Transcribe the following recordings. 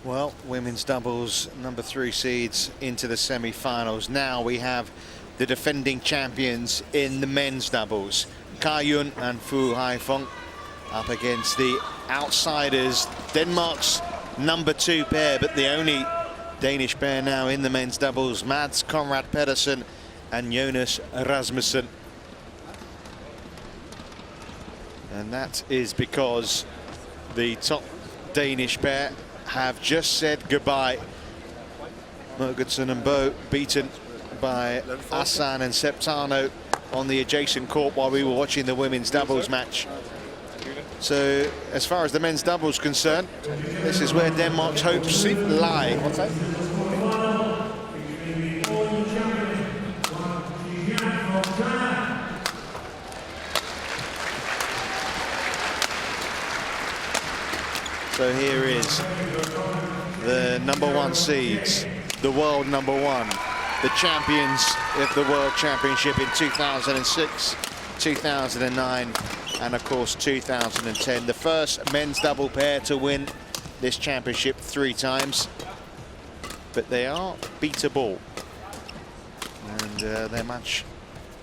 Well, women's doubles, number 3 seeds into the semi-finals. Now we have the defending champions in the men's doubles. Ka-Yun and Haifeng up against the outsiders, Denmark's number 2 pair, but the only Danish pair now in the men's doubles, M.CONRAD-PETERSEN and Jonas Rasmussen. And that is because the top Danish pair have just said goodbye. Mogensen and Bo beaten by Asan and Septano on the adjacent court while we were watching the women's doubles match. So as far as the men's doubles concerned, this is where Denmark's hopes lie. What's that? So here is the number 1 seeds, the world number 1, the champions of the World Championship in 2006, 2009, and of course 2010. The first men's double pair to win this championship 3 times, but they are beatable. And their match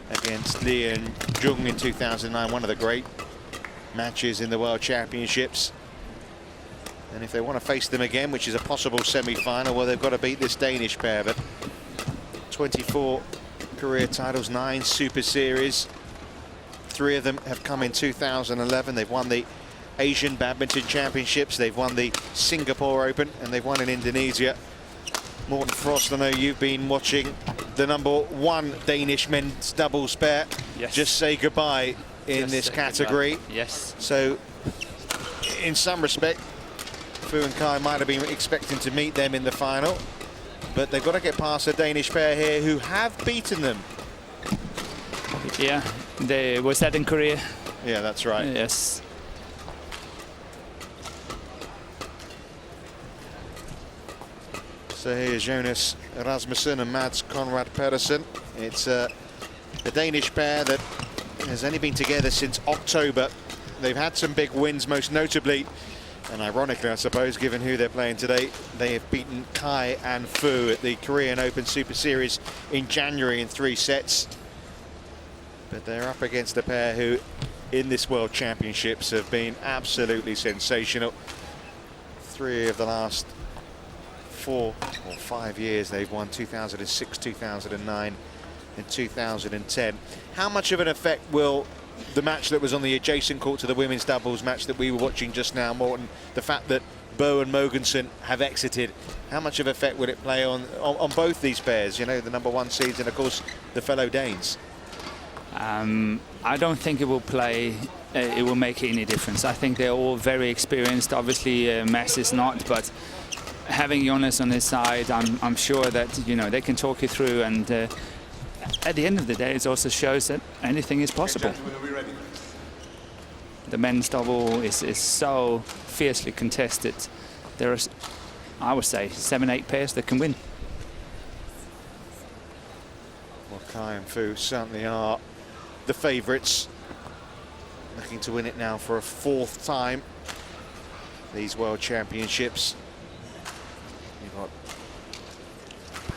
against Lee and Jung in 2009, one of the great matches in the World Championships. And if they want to face them again, which is a possible semi-final, well, they've got to beat this Danish pair. But 24 career titles, 9 Super Series. 3 of them have come in 2011. They've won the Asian Badminton Championships. They've won the Singapore Open, and they've won in Indonesia. Morten Frost, I know you've been watching the number 1 Danish men's doubles pair. Yes. Just say goodbye in this category. Goodbye. Yes. So, in some respect, Fu and Kai might have been expecting to meet them in the final, but they've got to get past a Danish pair here who have beaten them. Yeah, was that in Korea? Yeah, that's right. Yes. So here's Jonas Rasmussen and M.CONRAD-PETERSEN. It's the Danish pair that has only been together since October. They've had some big wins, most notably, and ironically, I suppose, given who they're playing today, they have beaten Kai and Fu at the Korean Open Super Series in January in 3 sets. But they're up against a pair who, in this World Championships, have been absolutely sensational. 3 of the last 4 or 5 years they've won: 2006, 2009, and 2010. How much of an effect will the match that was on the adjacent court to the women's doubles match that we were watching just now, Morten, the fact that Bo and Mogensen have exited, how much of effect would it play on both these pairs, you know, the number 1 seeds and of course the fellow Danes? I don't think it will play, it will make any difference. I think they're all very experienced. Obviously Mads is not, but having Jonas on his side, I'm sure that, you know, they can talk you through, and at the end of the day, it also shows that anything is possible. The men's double is so fiercely contested. There are, I would say, 7-8 pairs that can win. Well, Kai and Fu certainly are the favourites, looking to win it now for a 4th time, these World Championships. You've got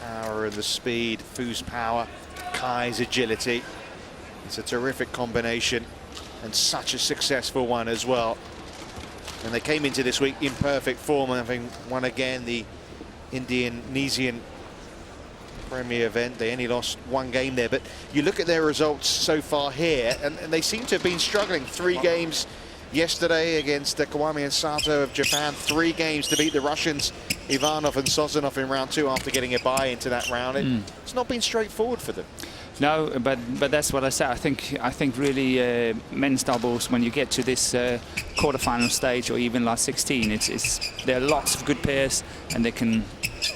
power and the speed, Fu's power, Kai's agility. It's a terrific combination and such a successful one as well. And they came into this week in perfect form, having won again the Indonesian Premier event. They only lost 1 game there, but you look at their results so far here, and they seem to have been struggling. 3 games yesterday against Kawami and Sato of Japan, 3 games to beat the Russians Ivanov and Sozanov in round 2 after getting a bye into that round. It's not been straightforward for them. No, but that's what I said. I think really men's doubles, when you get to this quarterfinal stage or even last 16, there are lots of good pairs and they can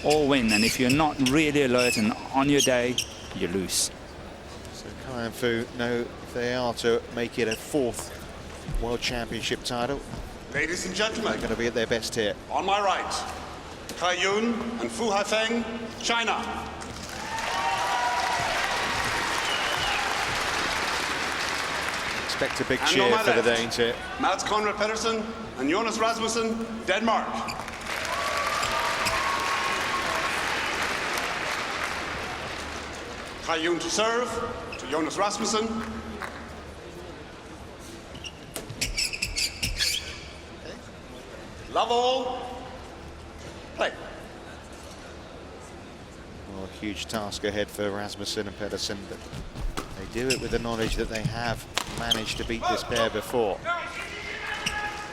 all win. And if you're not really alert and on your day, you lose. So Kai and Fu know if they are to make it a 4th World Championship title, ladies and gentlemen, they're going to be at their best here. On my right, Ka-Yun and Haifeng, China. Expect a big cheer for the Danes here. M.CONRAD-PETERSEN and Jonas Rasmussen, Denmark. Kai-Yun to serve, to Jonas Rasmussen. Love all. Play. Well, a huge task ahead for Rasmussen and Pedersen, but they do it with the knowledge that they have managed to beat this pair before.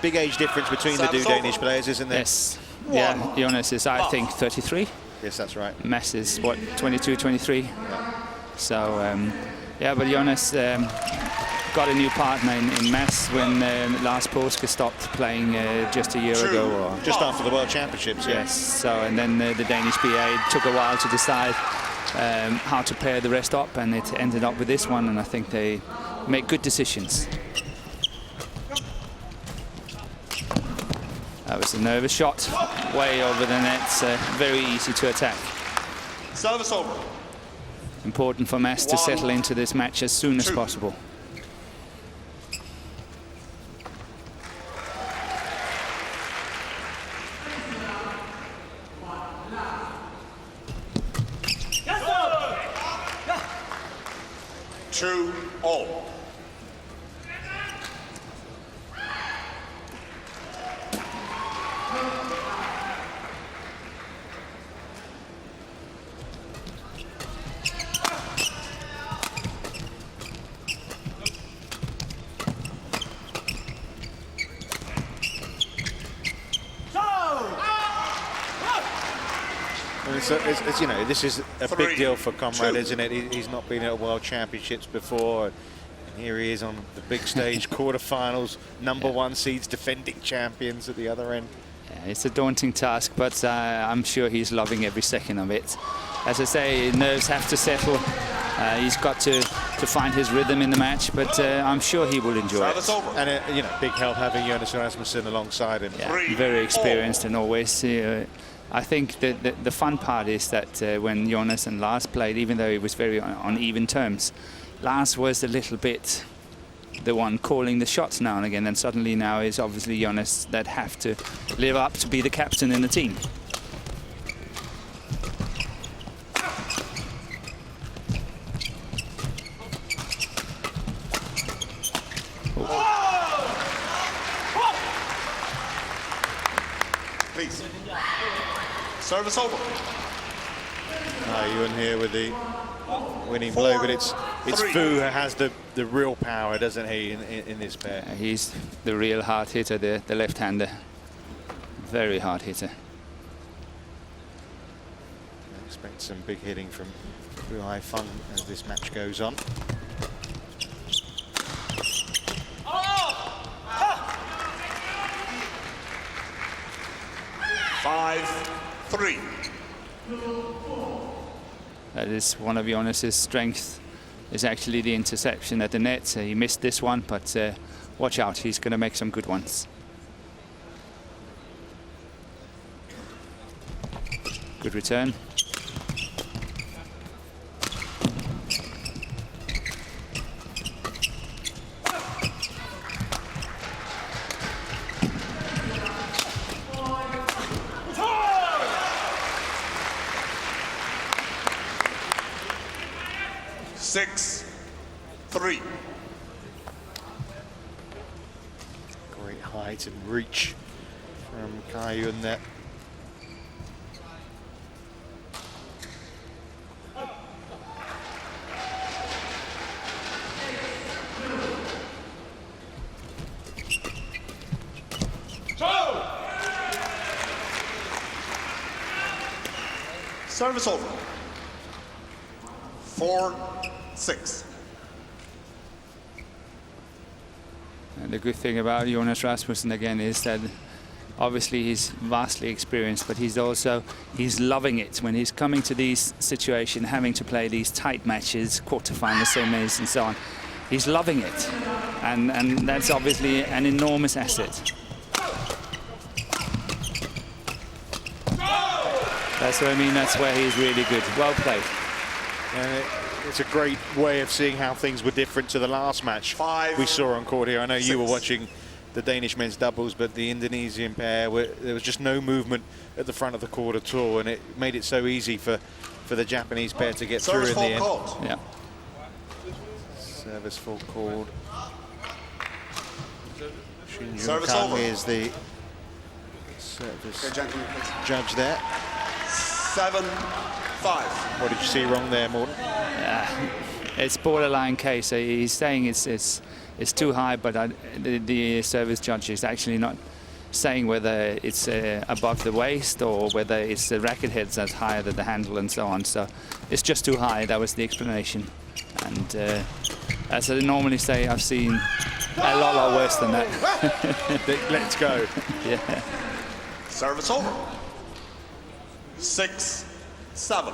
Big age difference between the two Danish players, isn't there? Yes. Yeah, Jonas is, I think, 33. Yes, that's right. Mess is, what, 22, 23? Yeah. So, yeah, but Jonas got a new partner in Mess when Lars Påske stopped playing just a year ago. Or just after the World Championships, yes. So, and then the Danish BA took a while to decide how to pair the rest up, and it ended up with this one, and I think they make good decisions. That was a nervous shot, way over the net, very easy to attack. Service over. Important for Mads to settle into this match as soon as possible. Two all. It's, you know, this is a big deal for Conrad, isn't it? He's not been at World Championships before. And here he is on the big stage, quarterfinals, number one seeds, defending champions at the other end. Yeah, it's a daunting task, but I'm sure he's loving every second of it. As I say, nerves have to settle. He's got to find his rhythm in the match, but I'm sure he will enjoy it. And you know, big help having Jonas Rasmussen alongside him. Yeah, very experienced and always. I think that the fun part is that when Jonas and Lars played, even though it was very on even terms, Lars was a little bit the one calling the shots now and again, and suddenly now is obviously Jonas that have to live up to be the captain in the team. Please. Service over. You're in here with the winning blow, but it's Fu who has the real power, doesn't he, in this pair? He's the real hard hitter, the left-hander. Very hard hitter. I expect some big hitting from Haifeng as this match goes on. Five-three. That is one of Jonas's strengths, is actually the interception at the net. He missed this one, but watch out, he's going to make some good ones. Good return. Six-three. Great height and reach from Kai-Yun there. Service over. 4-6. And the good thing about Jonas Rasmussen again is that obviously he's vastly experienced, but he's loving it when he's coming to these situations, having to play these tight matches, quarterfinals, semis, and so on. He's loving it, and that's obviously an enormous asset. That's what I mean. That's where he's really good. Well played. It's a great way of seeing how things were different to the last match we saw on court here. I know you were watching the Danish men's doubles, but the Indonesian pair, there was just no movement at the front of the court at all, and it made it so easy for the Japanese pair to get through in the end. Yeah. Service full called. Shin Jun-kang is the service judge there. 7-5. What did you see wrong there, Morten? It's borderline case. So he's saying it's too high, but the service judge is actually not saying whether it's above the waist or whether it's the racket heads that's higher than the handle and so on. So it's just too high. That was the explanation. And as I normally say, I've seen a lot worse than that. Let's go. Yeah. Service over. 6-7.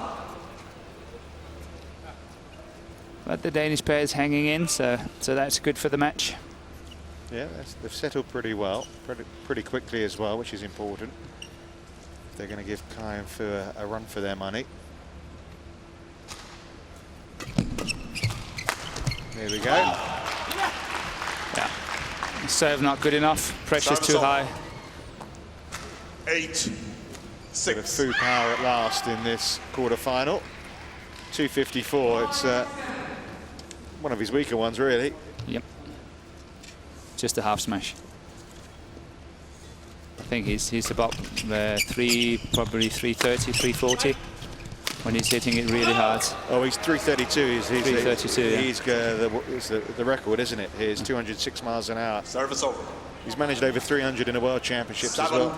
But the Danish pair is hanging in, so that's good for the match. Yeah, they've settled pretty well, pretty quickly as well, which is important. They're going to give CAI and Fu a run for their money. There we go. Yeah. Serve not good enough. Pressure's too high. 8-6. Fu power at last in this quarter-final. 254. It's one of his weaker ones, really. Yep. Just a half smash. I think he's about probably 330, 340 when he's hitting it really hard. Oh, he's 332. He's 332. He's the record, isn't it? He's 206 miles an hour. Service over. He's managed over 300 in the World Championships as well.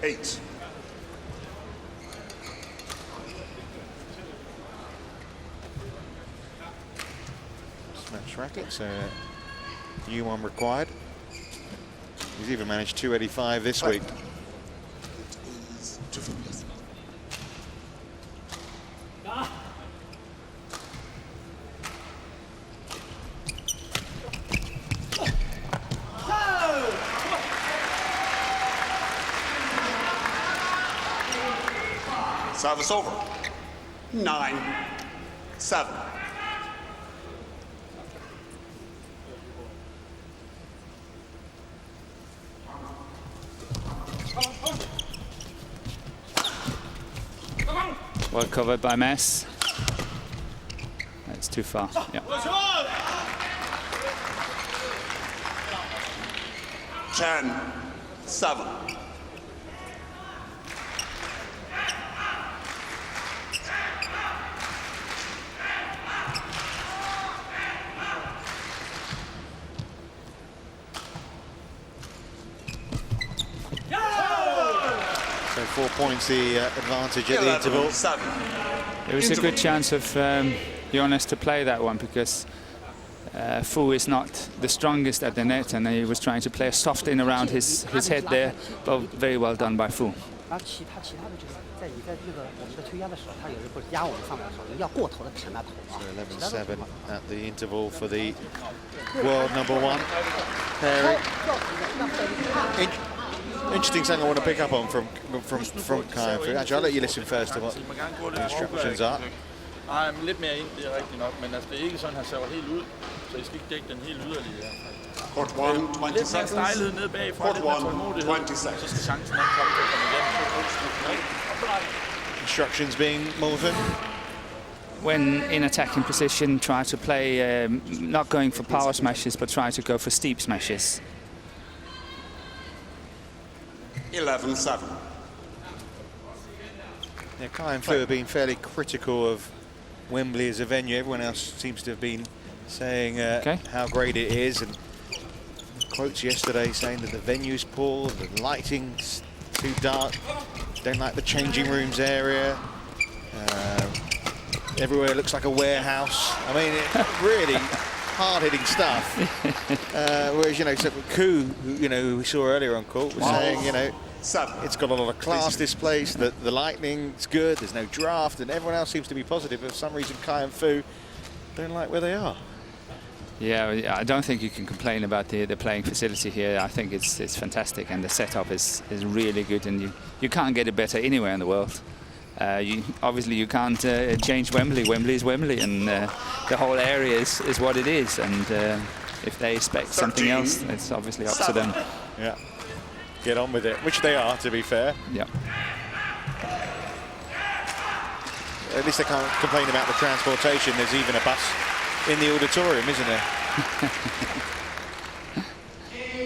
7-8. Smash racket, so new one required. He's even managed 285 this week. Service over. 9-7. Well covered by Mess. That's too far. Yeah. 10-7. So 4 points the advantage at the interval. 7. There was a good chance of Jonas to play that one because Fu is not the strongest at the net, and he was trying to play a soft in around his head there, but very well done by Fu. 11-7 at the interval for the world #1 pairing. Interesting thing I want to pick up on from CAI and Fu. Actually, I'll let you listen first to what the instructions are. Nej, men lidt mere ind, det er rigtigt nok, men altså, det er ikke sådan, han saver helt ud, så I skal ikke dække den helt yderligere. Court 1, 20 Lidt mere seconds. stejlighed nede bagfra, Court lidt mere 1, tålmodighed, 20 seconds. så skal chancen nok komme til at komme igen. Instructions being Morten. When in attacking position, try to play, not going for power smashes, but try to go for steep smashes. 11-7. Yeah, CAI and Fu have been fairly critical of Wembley as a venue. Everyone else seems to have been saying how great it is, and quotes yesterday saying that the venue's poor, the lighting's too dark, don't like the changing rooms area. Everywhere looks like a warehouse. I mean, really hard-hitting stuff. Whereas, you know, Ku, who we saw earlier on court, was saying, you know, it's got a lot of class, this place, the lighting's good, there's no draft, and everyone else seems to be positive. For some reason, CAI and Fu don't like where they are. Yeah, I don't think you can complain about the playing facility here. I think it's fantastic, and the setup is really good, and you can't get it better anywhere in the world. Obviously you can't change Wembley. Wembley is Wembley, and the whole area is what it is, and if they expect something else, it's obviously up to them. Yeah, get on with it, which they are, to be fair. Yeah. At least they can't complain about the transportation. There's even a bus in the auditorium, isn't there?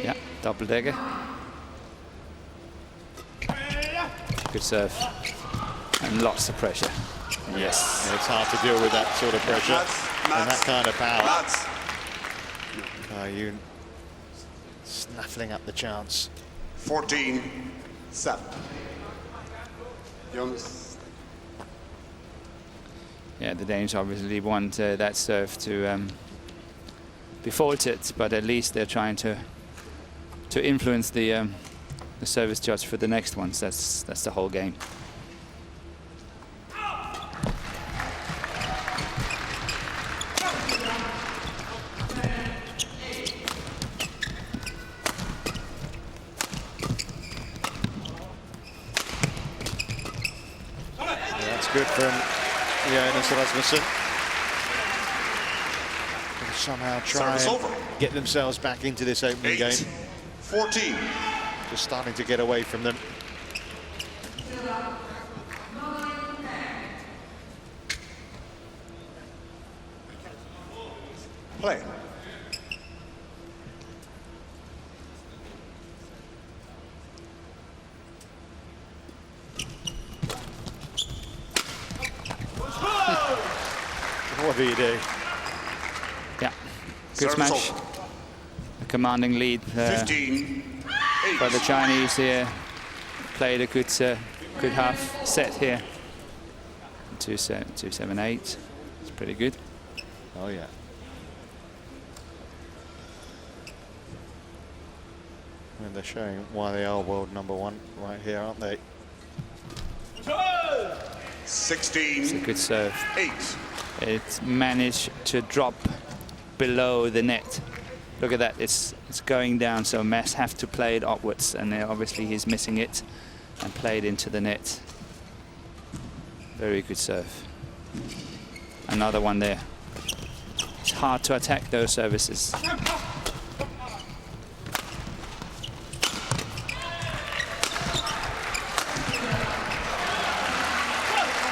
Yeah, double decker. Good serve. And lots of pressure. Yes. It's hard to deal with that sort of pressure and that kind of power. You snaffling up the chance. 14-7. Jonas. Yeah, the Danes obviously want that serve to be faulted, but at least they're trying to influence the service judge for the next ones. That's the whole game. Good from Jonas Rasmussen. Somehow try and get themselves back into this opening game. 14. Just starting to get away from them. Play. What do you do? Yeah, good smash. A commanding lead 15. by the Chinese here. Played a good half set here. 2-7-8. It's pretty good. Oh yeah. And they're showing why they are world #1 right here, aren't they? 16. It's a good serve. 8. It's managed to drop below the net. Look at that, it's going down, so Mess have to play it upwards, and obviously he's missing it and played into the net. Very good serve. Another one there. It's hard to attack those services.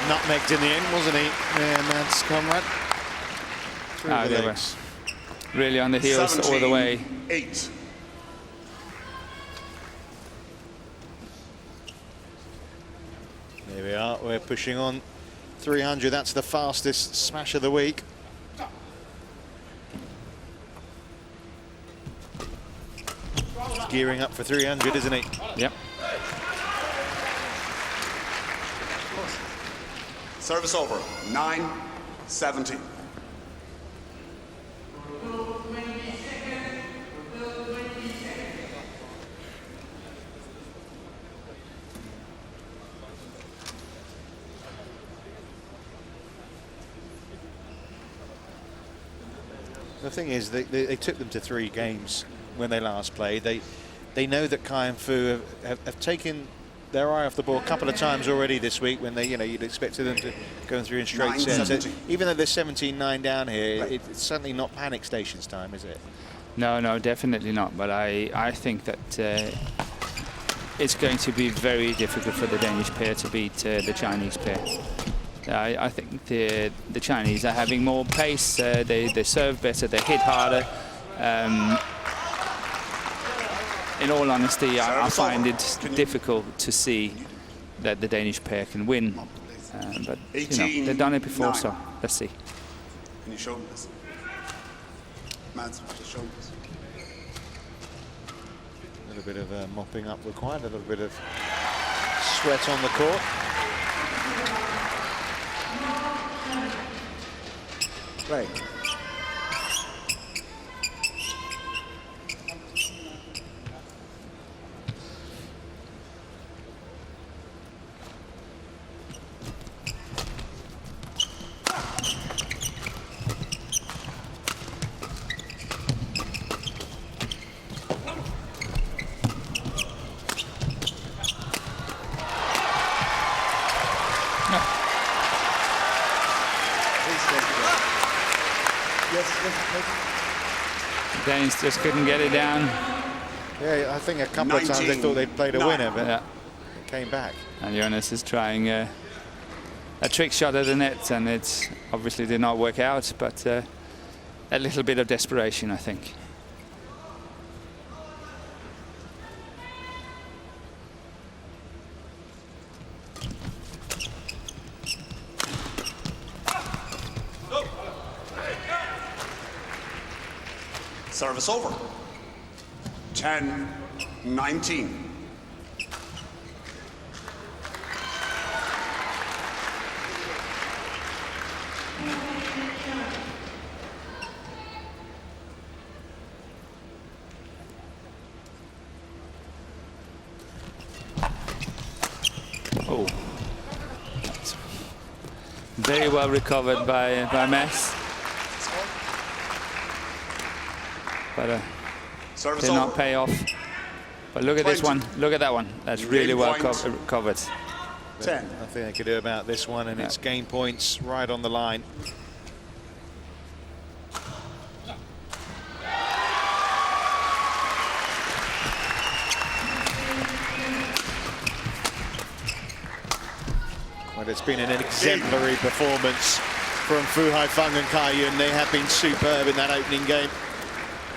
Nutmegged in the end, wasn't he? Yeah, M.CONRAD. Oh, they were really on the heels all the way. 8. There we are, we're pushing on 300. That's the fastest smash of the week. Gearing up for 300, isn't he? Yep. Service over. 9-17. The thing is, they took them to 3 games when they last played. They know that CAI and Fu have taken their eye off the ball a couple of times already this week when you'd expected them to go through in straight sets. So even though there's 17-9 down here, it's certainly not panic stations time, is it? No, definitely not. But I think that it's going to be very difficult for the Danish pair to beat the Chinese pair. I think the Chinese are having more pace. They serve better. They hit harder. In all honesty, I find it difficult to see that the Danish pair can win. But they've done it before, so let's see. Can you show me this? Mads, just show me this. A little bit of mopping up required, a little bit of sweat on the court. Play. Danes just couldn't get it down. Yeah, I think a couple of times they thought they'd played a winner, but it came back. And Jonas is trying a trick shot at the net, and it obviously did not work out, but a little bit of desperation, I think. Service over. 10-19. Oh, that's very well recovered by Mess. But did not pay off. But look at this one. Look at that one. That's really well covered. 10. Nothing they could do about this one, and it's game points right on the line. Well, it's been an exemplary performance from Haifeng and Haifeng. They have been superb in that opening game.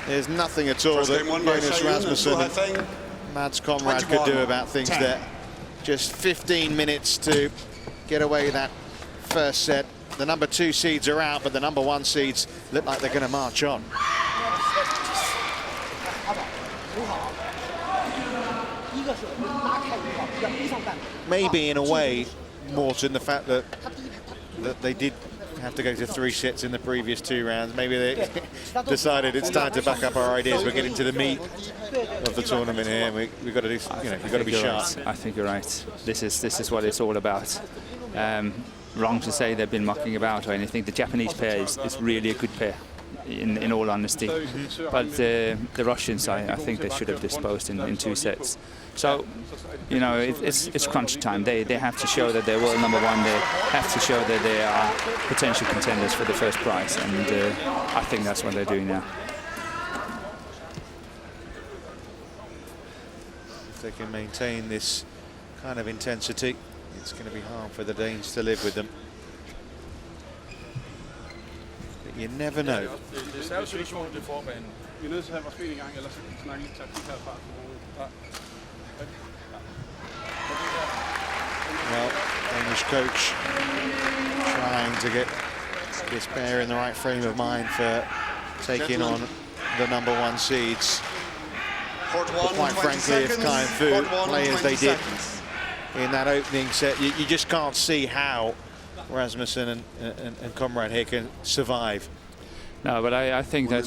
There's nothing at all that Jonas Rasmussen and M.CONRAD could do about things there. Just 15 minutes to get away that first set. The number 2 seeds are out, but the number 1 seeds look like they're going to march on. Maybe in a way, Morten, the fact that they did have to go to 3 sets in the previous 2 rounds. Maybe they decided it's time to back up our ideas. We're getting to the meat of the tournament here. We've got to do, we've got to be sharp. Right. I think you're right. This is what it's all about. Wrong to say they've been mucking about or anything. The Japanese pair is really a good pair, in all honesty. But the Russians, I think they should have disposed in 2 sets. So, you know, it's crunch time. They have to show that they're world number 1. They have to show that they are potential contenders for the first prize, and I think that's what they're doing now. If they can maintain this kind of intensity, it's going to be hard for the Danes to live with them. But you never know. Well, Danish coach trying to get this pair in the right frame of mind for taking on the number 1 seeds. But quite frankly, if Haifeng play as they did in that opening set, you just can't see how Rasmussen and Conrad here can survive. No, but I think that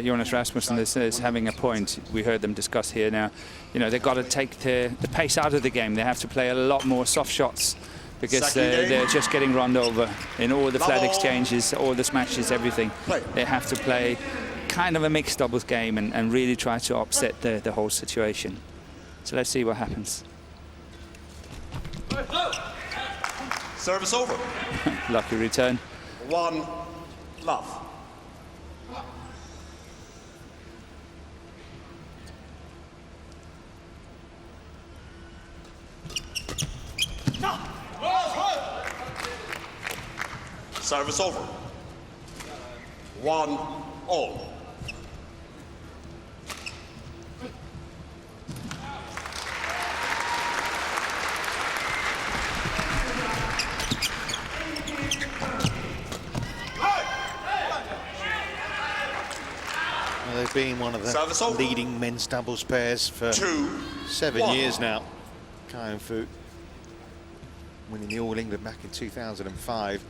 Jonas Rasmussen is having a point. We heard them discuss here now. You know, they've got to take the pace out of the game. They have to play a lot more soft shots because they're just getting run over in all the flat exchanges, all the smashes, everything. They have to play kind of a mixed doubles game and really try to upset the whole situation. So let's see what happens. Service over. Lucky return. 1 love. Service over. 1-all. Well, they've been one of the leading men's doubles pairs for 7 years now. Haifeng winning the All England back in 2005.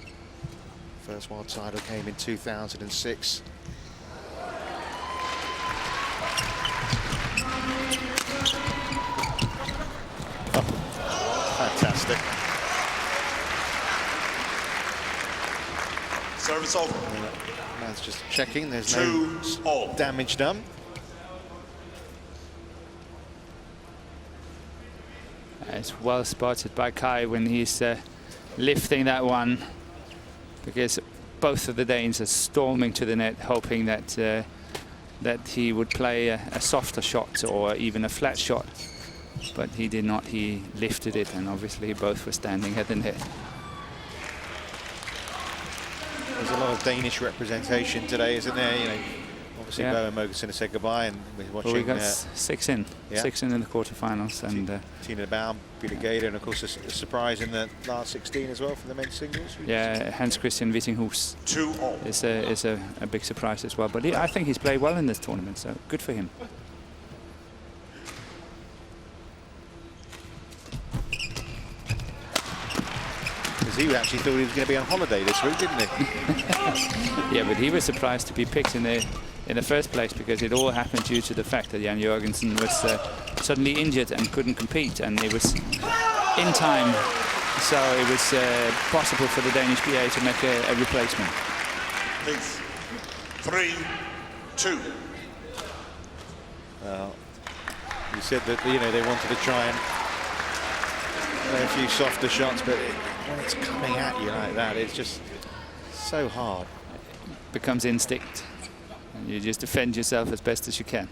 First world title came in 2006. Oh, fantastic. Service over. Man's just checking. There's no damage done. It's well spotted by Kai when he's lifting that one, because both of the Danes are storming to the net, hoping that that he would play a softer shot or even a flat shot, but he did not. He lifted it, and obviously both were standing head and head. There's a lot of Danish representation today, isn't there? You know, obviously Bo and Mogensen have said goodbye, and we're watching. Well, we got 6 in, 6 in the quarterfinals, and Tina Baum, Peter Gader, and of course a surprise in the last 16 as well for the men's singles. Yeah, Hans Christian Wittinghus 2-all. is a big surprise as well. But I think he's played well in this tournament, so good for him. He actually thought he was going to be on holiday this week, didn't he? Yeah, but he was surprised to be picked in the first place, because it all happened due to the fact that Jan Jorgensen was suddenly injured and couldn't compete, and it was in time, so it was possible for the Danish BA to make a replacement. Please. 3-2. Well, you said that, you know, they wanted to try and play a few softer shots, but when it's coming at you like that, it's just so hard. It becomes instinct, and you just defend yourself as best as you can.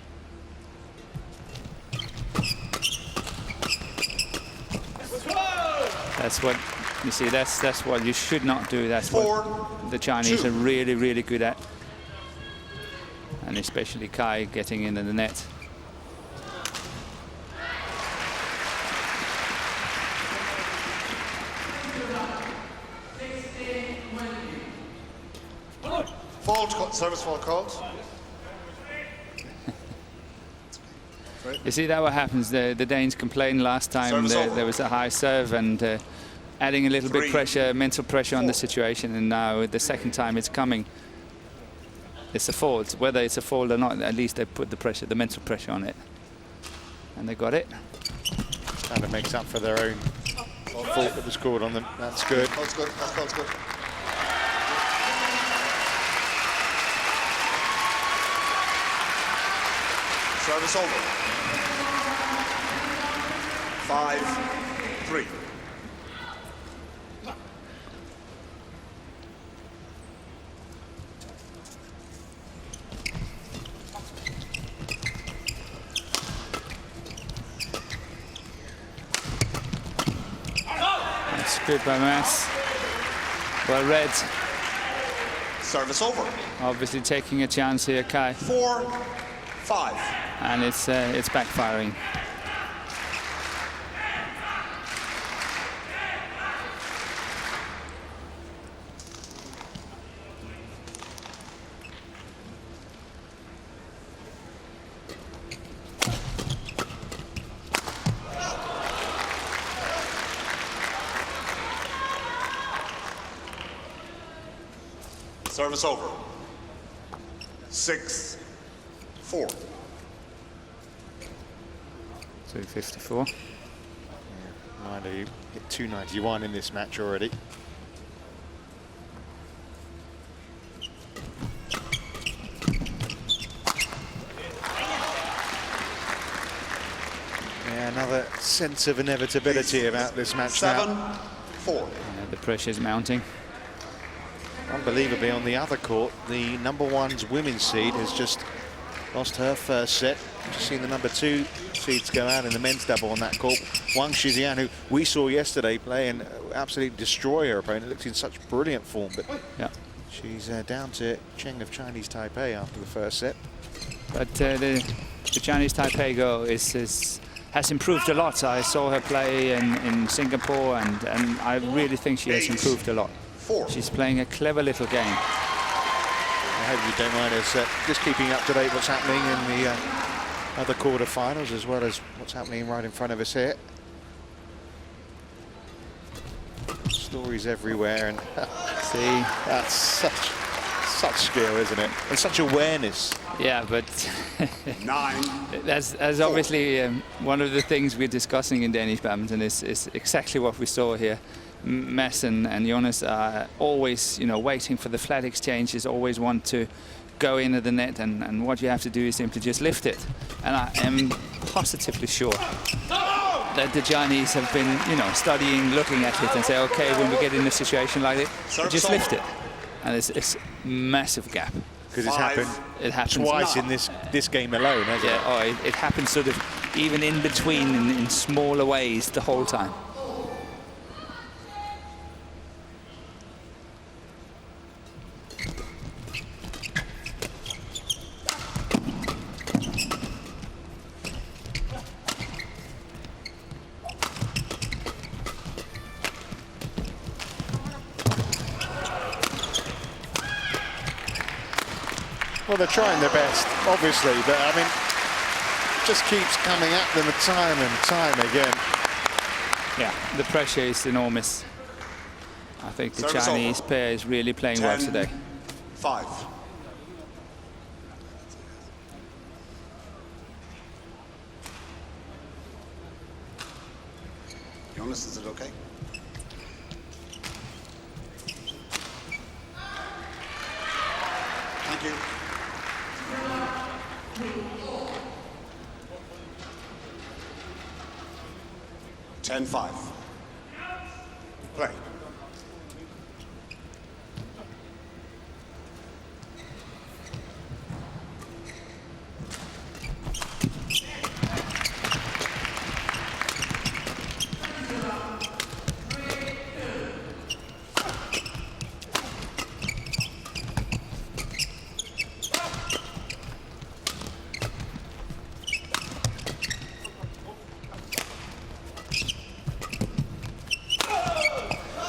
That's what you see. That's what you should not do. That's what the Chinese are really, really good at, and especially Kai getting into the net. Service fault called. You see that what happens? The Danes complained last time there was a high serve, and adding a little bit pressure, mental pressure on the situation, and now the second time it's coming, it's a fault. Whether it's a fault or not, at least they put the pressure, the mental pressure on it, and they got it. Kind of makes up for their own fault that was scored on them. That's good. That's good. That's good. Service over. 5-3. That's good by Mass. Well read. Service over. Obviously taking a chance here, Kai. 4-5. And it's backfiring. Service over. 6-4. 254. Yeah, mind you, hit 291 in this match already. Yeah, another sense of inevitability about this match now. 7-4. The pressure is mounting. Unbelievably, on the other court, the #1's women's seed has just lost her first set. Just seen the #2 seeds go out in the men's double on that court. Wang Shijian, who we saw yesterday play and absolutely destroy her opponent, looks in such brilliant form, but she's down to Cheng of Chinese Taipei after the first set. But the Chinese Taipei girl has improved a lot. I saw her play in Singapore, and I really think she has improved a lot. She's playing a clever little game. I hope you don't mind us just keeping up to date what's happening in the other quarterfinals, as well as what's happening right in front of us here. Stories everywhere, and see, that's such skill, isn't it? And such awareness. Yeah, but 9. that's obviously one of the things we're discussing in Danish badminton is exactly what we saw here. Mads and Jonas are always, waiting for the flat exchanges, always want to go into the net, and what you have to do is simply just lift it. And I am positively sure that the Chinese have been, studying, looking at it, and say, okay, when we get in a situation like this, just lift it. And it's a massive gap. Because it's happened It happens twice in this game alone, hasn't it? Yeah, oh, it happens sort of even in between in smaller ways the whole time. Well, they're trying their best, obviously, but I mean, it just keeps coming at them time and time again. Yeah, the pressure is enormous. I think the Chinese pair is really playing well today. 5. Jonas, is it okay? Thank you. Ten 5. Play.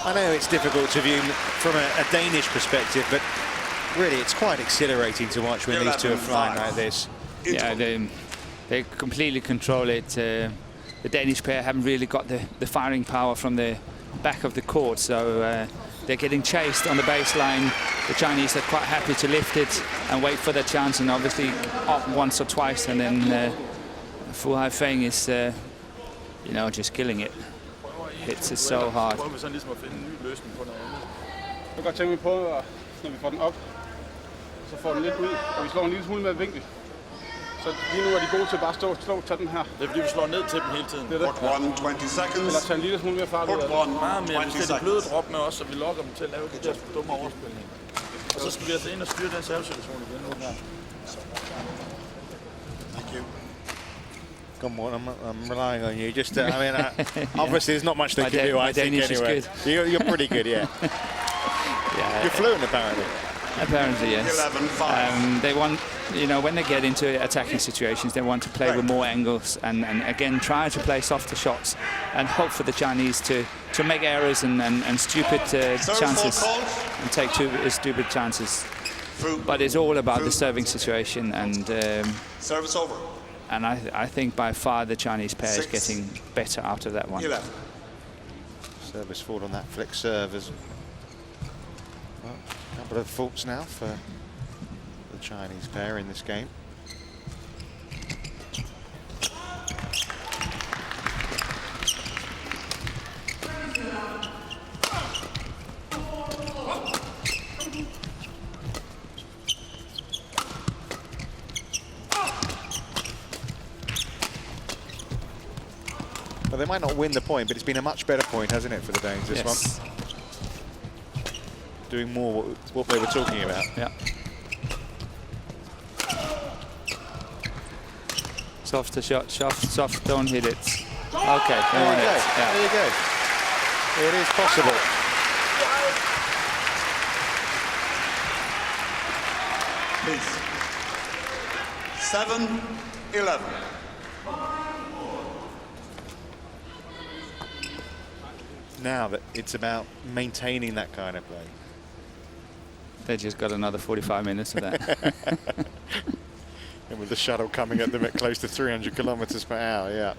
I know it's difficult to view from a Danish perspective, but really it's quite exhilarating to watch when these two are flying like this. Yeah, they completely control it. The Danish pair haven't really got the firing power from the back of the court, so they're getting chased on the baseline. The Chinese are quite happy to lift it and wait for their chance, and obviously up once or twice, and then Fu Haifeng is, you know, just killing it. Hits it so hard. Prøver vi sådan ligesom at finde en ny løsning på noget andet. Jeg kan godt tænke mig på, når vi får den op, så får den lidt ud, og vi slår en lille smule med vinkel. Så lige nu er de gode til bare at stå og tage den her. Det er fordi, vi slår ned til dem hele tiden. Det er det. Court 1, 20 seconds. Eller tage en lille smule mere fart ud af det. Court 1, Meget mere, 20 hvis det er de bløde seconds. drop med os, så vi lokker dem til at lave de der dumme overspilning. Og så skal vi altså ind og styre den servesituation igen nu her. Thank you. Come on, I'm relying on you. Just, I mean, obviously there's not much they can do, I think, Danish is anyway. good. You're pretty good, yeah. Yeah, You're fluent, apparently. apparently yes. 11-5. They want, you know, when they get into attacking situations, they want to play with more angles and again try to play softer shots and hope for the Chinese to make errors and stupid chances and take stupid chances. But it's all about the serving situation, and Service over. and I think by far the Chinese pair is getting better out of that one. 11. Service forward on that flick serve as well. A couple of faults now for the Chinese pair in this game. Well, they might not win the point, but it's been a much better point, hasn't it, for the Danes, this one? Doing more what they were talking about. Yeah. Softer shot, soft, don't hit it. Okay, There you go. Yeah. There you go. It is possible. Please. 7-11. Now that it's about maintaining that kind of play. They just got another 45 minutes of that. And with the shuttle coming at them at close to 300 kilometers per hour, yeah.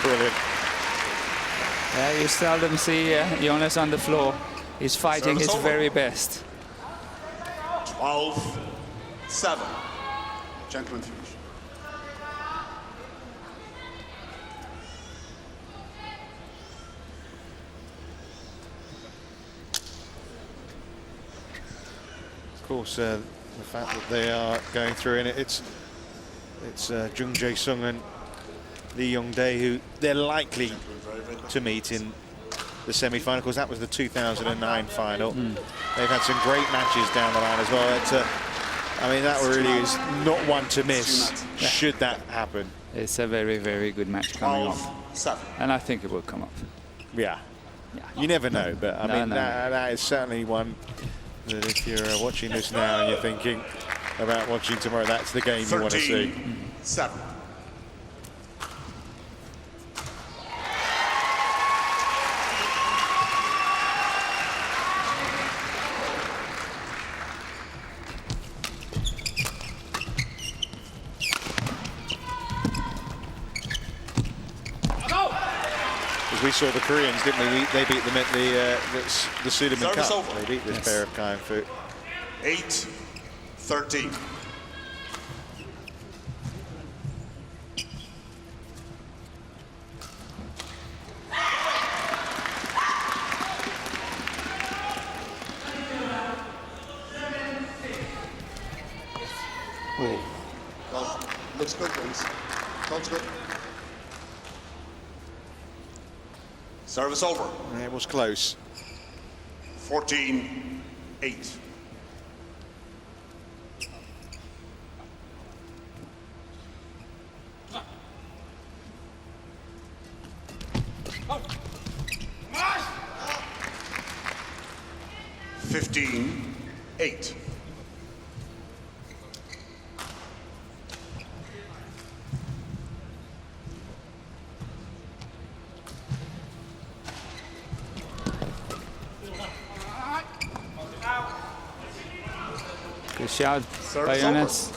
Brilliant. Yeah, you seldom see Jonas on the floor. He's fighting his very best. 12-7. Gentlemen finish. course, the fact that they are going through, and it's Jung Jae-sung and Lee Young-dae, who they're likely to meet in the semi-final, because that was the 2009 final. They've had some great matches down the line as well. I mean, that really is not one to miss, should that happen. It's a very, very good match coming up. And I think it will come up. Yeah. You never know, but I mean, that is certainly one that if you're watching this now and you're thinking about watching tomorrow, that's the game you want to see. 7. We saw the Koreans, didn't we? They beat them at the Sudirman Cup. Over. They beat this pair of Kai and Fu. 8-13. Looks good, Vince. Looks good. Service over. It was close. 14-8. $15-8. Good shot by Jonas.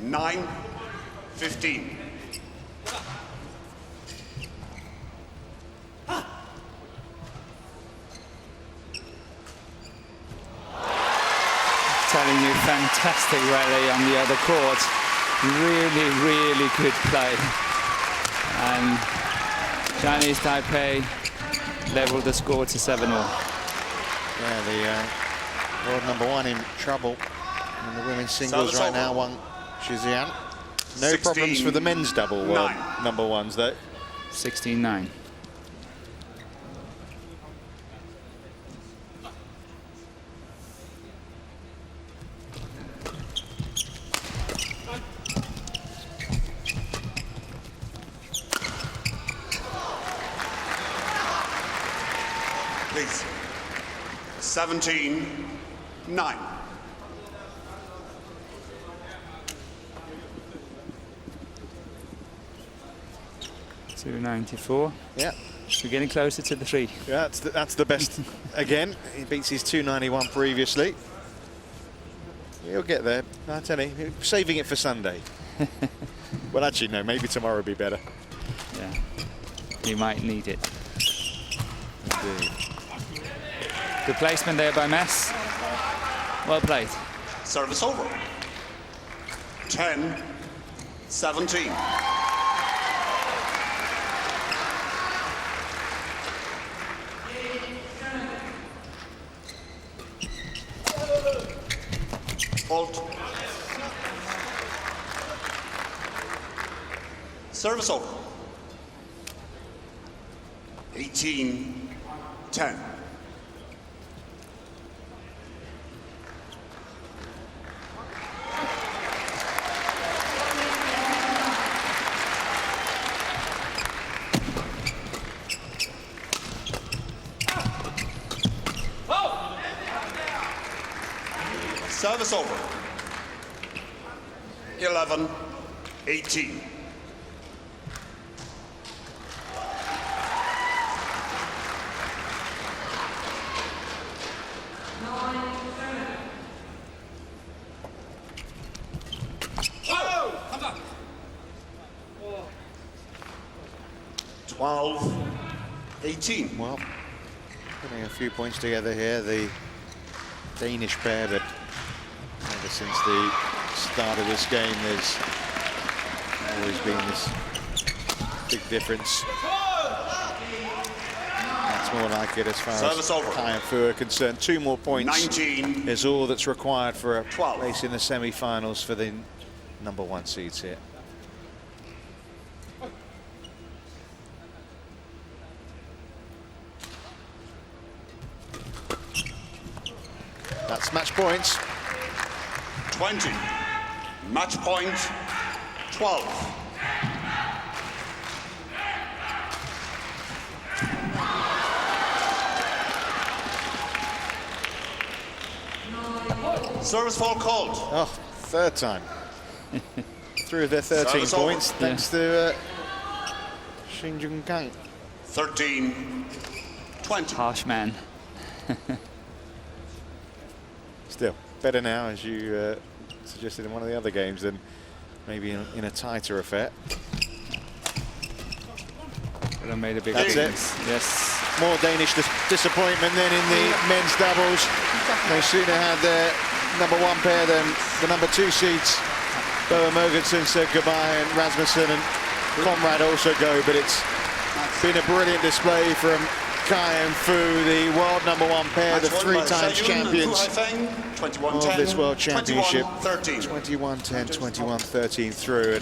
9-15. Telling you, fantastic rally on the other court. Really, really good play. And Chinese Taipei leveled the score to 7-all. Yeah, the world #1 in trouble in the women's singles right now, Wang Shixian. No problems for the men's double world #1s though. 16-9. Please. 17-9. $294. Yeah. We're getting closer to the 3. Yeah, that's the best. Again, he beats his 291 previously. He'll get there. I tell you, saving it for Sunday. Well, actually, no. Maybe tomorrow will be better. Yeah. You might need it. Indeed. Good placement there by Mess. Well played. Service over. 10-17. Fault. Service over. 18-10. Service over. 11-18. Oh! 12-18. Well, putting a few points together here, the Danish pair, but ever since the start of this game, there's always been this big difference. That's looks more like it as far Service as over. Kai and Fu are concerned. 2 more points 19. is all that's required for a 12. place in the semi-finals for the number 1 seeds here. That's match points. 20. Match point 12. Service fault called. Oh, 3rd time. Through their 13 Service over. points, thanks to Shin Jung Kang. 13. 20. Harsh man. Still, better now, as you suggested in one of the other games, than maybe in a tighter affair. Would have made a big That's difference. it. Yes. More Danish disappointment than in the men's doubles. They sooner had their number 1 pair than the number 2 seeds. Boa Mogensen said goodbye, and Rasmussen and Conrad also go, but it's been a brilliant display from Kai and Fu, the world number 1 pair, the 3 times champions of this World Championship. 21-10, 21-13 through.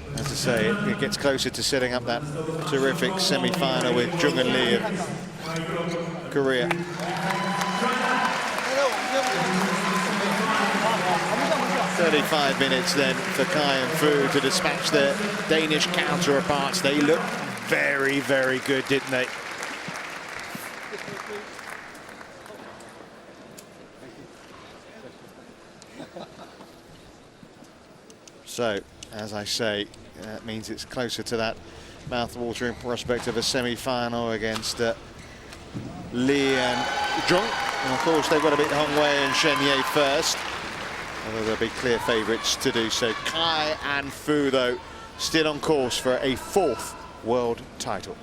And as I say, it gets closer to setting up that terrific semi-final with Jung and Lee of Korea. "35 minutes then for Kai and Fu to dispatch their Danish counterparts. They looked very, very good, didn't they? So, as I say, that means it's closer to that mouth-watering prospect of a semi-final against Lee and Jung. And of course, they've got to beat Hong Wei and Shen Ye first, although they'll be clear favourites to do so. Kai and Fu, though, still on course for a 4th world title.